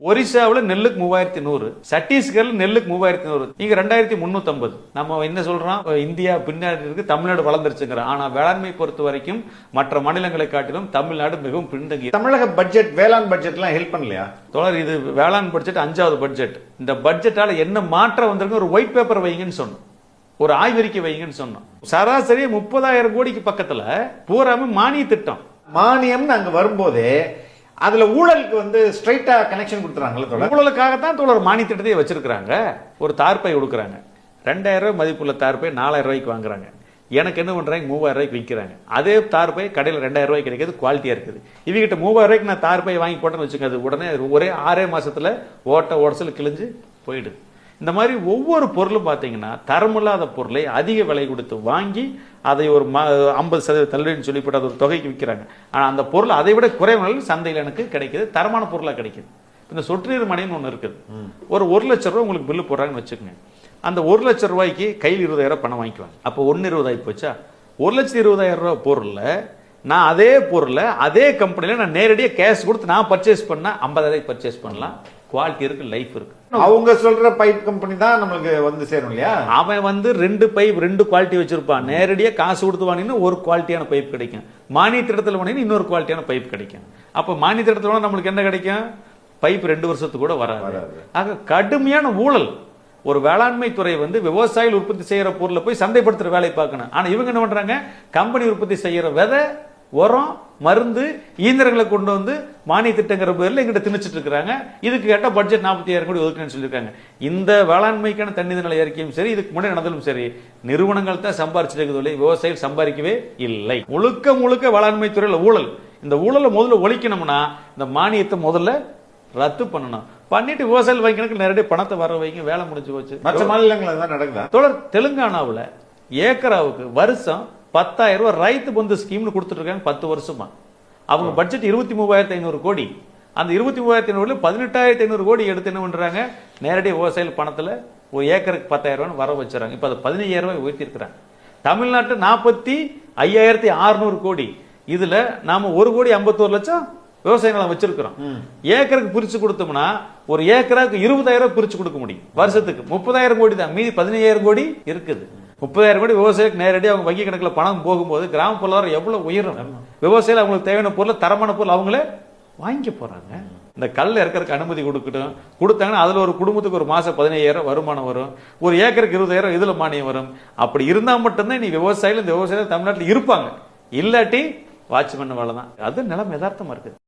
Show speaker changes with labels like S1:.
S1: ஒரிசாவில் நெல்லுக்கு 3100, சத்தீஸ்கர்ல நெல்லுக்கு 3100, இங்க 2350. நம்ம என்ன சொல்றோம், இந்தியா பின்னாடி இருக்கு, தமிழ்நாடு வளர்ந்துருச்சுங்கிறோம். ஆனா வேளாண்மை பொறுத்த வரைக்கும் மற்ற மாநிலங்களை காட்டிலும் தமிழ்நாடு மிகவும் பின்தங்கி.
S2: தமிழக பட்ஜெட், வேளாண் பட்ஜெட் எல்லாம் ஹெல்ப் பண்ணலையா
S1: தோழர்? இது வேளாண் பட்ஜெட் 5வது பட்ஜெட். இந்த பட்ஜெட்டால என்ன மாற்றம் வந்திருக்கு? ஒரு ஒயிட் பேப்பர் வைங்கன்னு சொன்னோம், ஒரு ஆய்வறிக்கை வைங்கன்னு சொன்னோம். சராசரி 30,000 கோடிக்கு பக்கத்துல பூராமே மானிய திட்டம்.
S2: மானியம் அங்க வரும்போதே அதுல ஊழலுக்கு வந்து ஸ்ட்ரைட்டா கனெக்ஷன் கொடுத்துறாங்கல்ல.
S1: ஊழலுக்காகத்தான் தோழர் மானிய திட்டத்தை வச்சிருக்காங்க. ஒரு தார்பை கொடுக்குறாங்க, 2000 ரூபாய் மதிப்புள்ள தார்பை 4000 ரூபாய்க்கு வாங்குறாங்க. எனக்கு என்ன பண்றாங்க, 3000 ரூபாய்க்கு விற்கிறாங்க. அதே தார்பை கடையில் 2000 ரூபாய்க்கு கிடைக்கிறது, குவாலிட்டியா இருக்குது. இவங்கிட்ட 3000 ரூபாய்க்கு நான் தார்பை வாங்கி போட்டேன்னு வச்சுக்கோங்க, உடனே ஒரே 6 மாசத்துல உடசல் கிழிஞ்சு போயிடுது. இந்த மாதிரி ஒவ்வொரு பொருளும் பார்த்தீங்கன்னா தரமில்லாத பொருளை அதிக விலை கொடுத்து வாங்கி அதை ஒரு 50% தள்ளுபடின்னு சொல்லிவிட்டு அது ஒரு தொகைக்கு விற்கிறாங்க. ஆனால் அந்த பொருள் அதை விட குறைவான சந்தையில் எனக்கு கிடைக்குது, தரமான பொருளாக கிடைக்குது. இந்த சொட்டுநீர் மனைன்னு ஒன்று இருக்குது. ஒரு 1 லட்சம் ரூபாய் உங்களுக்கு பில்லு போடுறாங்கன்னு வச்சுக்கோங்க. அந்த 1 லட்சம் ரூபாய்க்கு கையில் 20,000 பணம் வாங்கிக்குவாங்க. அப்போ 1,20,000 ஆகி போச்சா? 1,20,000 ரூபாய் பொருளில் நான் அதே பொருளை அதே கம்பெனியில் நான் நேரடியாக கேஷ் கொடுத்து நான் பர்ச்சேஸ் பண்ணால் 50,000 பர்ச்சேஸ் பண்ணலாம். குவாலிட்டி இருக்கு, லைஃப் இருக்கு.
S2: அவங்க சொல்ற பைப் கம்பெனி தான் நம்மளுக்கு வந்து சேரும் இல்லையா?
S1: அவன் வந்து 2 பைப் 2 குவாலிட்டி வச்சிருப்பான். நேரடியா காசு கொடுத்து வாங்கினா ஒரு குவாலிட்டியான பைப் கிடைக்கும், மானிய திட்டத்தில் வாங்கினா இன்னொரு குவாலிட்டியான பைப் கிடைக்கும். அப்ப மானிய திட்டத்தில் நம்மளுக்கு என்ன கிடைக்கும்? பைப் 2 வருஷத்துக்கு கூட வராது. ஆக கடுமையான ஊழல். ஒரு வேளாண்மை துறை வந்து விவசாயிகள் உற்பத்தி செய்யற பொருளை போய் சந்தைப்படுத்துற வேலையை பார்க்கணும். ஆனா இவங்க என்ன பண்றாங்க, கம்பெனி உற்பத்தி செய்யற விதை, உரம், மருந்து, இயந்திரங்களை கொண்டு வந்து மானிய திட்டங்கிற பேர்ல எங்கிட்ட திணிச்சிட்டு இருக்காங்க. இதுக்கு கேட்ட பட்ஜெட் 40,000 கோடி ஒதுக்கணும்னு சொல்லியிருக்காங்க. இந்த வேளாண்மைக்கான தண்ணீர் நிலை அறிக்கையும் சரி, இதுக்கு முன்னாடி நடந்தாலும் சரி, நிறுவனங்கள் தான் சம்பாரிச்சிருக்கவில்லை, விவசாயிகள் சம்பாதிக்கவே இல்லை. முழுக்க முழுக்க வேளாண்மை துறையில ஊழல். இந்த ஊழலை முதல்ல ஒழிக்கணும்னா இந்த மானியத்தை முதல்ல ரத்து பண்ணணும். பண்ணிட்டு விவசாயிகள் வங்கிகளுக்கு நேரடியாக பணத்தை வர வைங்க, வேலை முடிஞ்சு போச்சு.
S2: மற்ற மாநிலங்கள் தான் நடக்குதா?
S1: தொடர் தெலுங்கானாவில் ஏக்கராவுக்கு வருஷம் 10,000 ரூபாய் ரைத்து பந்து ஸ்கீம்னு கொடுத்துட்டு இருக்காங்க 10 வருஷமா. அவங்க பட்ஜெட் 23,500 கோடி. அந்த 23,500 18,500 கோடி எடுத்து என்ன பண்றாங்க, நேரடியாக விவசாயிகள் பணத்துல ஒரு ஏக்கருக்கு 10,000 ரூபாய் வர வச்சுறாங்க. இப்ப அதை 15,000 ரூபாய் உயர்த்தி இருக்கிறாங்க. தமிழ்நாட்டு 45,600 கோடி. இதுல நாம 1,51,00,000 விவசாய நிலம் வச்சிருக்கிறோம். ஏக்கருக்கு பிரிச்சு கொடுத்தோம்னா ஒரு ஏக்கருக்கு 20,000 ரூபாய் பிரிச்சு கொடுக்க முடியும். வருஷத்துக்கு 30,000 கோடி தான், மீதி 15,000 கோடி இருக்குது. 30,000 கோடி விவசாயிக்கு நேரடியாக அவங்க வங்கி கணக்கில் பணம் போகும்போது கிராம பொருளாதாரம் எவ்வளவு உயரும். விவசாயிகள் அவங்களுக்கு தேவையான பொருள், தரமான பொருள் அவங்களே வாங்கி போறாங்க. இந்த கல் இறக்கறதுக்கு அனுமதி கொடுத்தாங்கன்னா அதுல ஒரு குடும்பத்துக்கு ஒரு மாசம் 15,000 வருமானம் வரும். ஒரு ஏக்கருக்கு 20,000 இதுல மானியம் வரும். அப்படி இருந்தா மட்டும்தான் நீ விவசாயிகள் இந்த விவசாயிகள் தமிழ்நாட்டில் இருப்பாங்க. இல்லாட்டி வாட்ச்மேன் வேலை தான். அது நிலைமை யதார்த்தமா இருக்குது.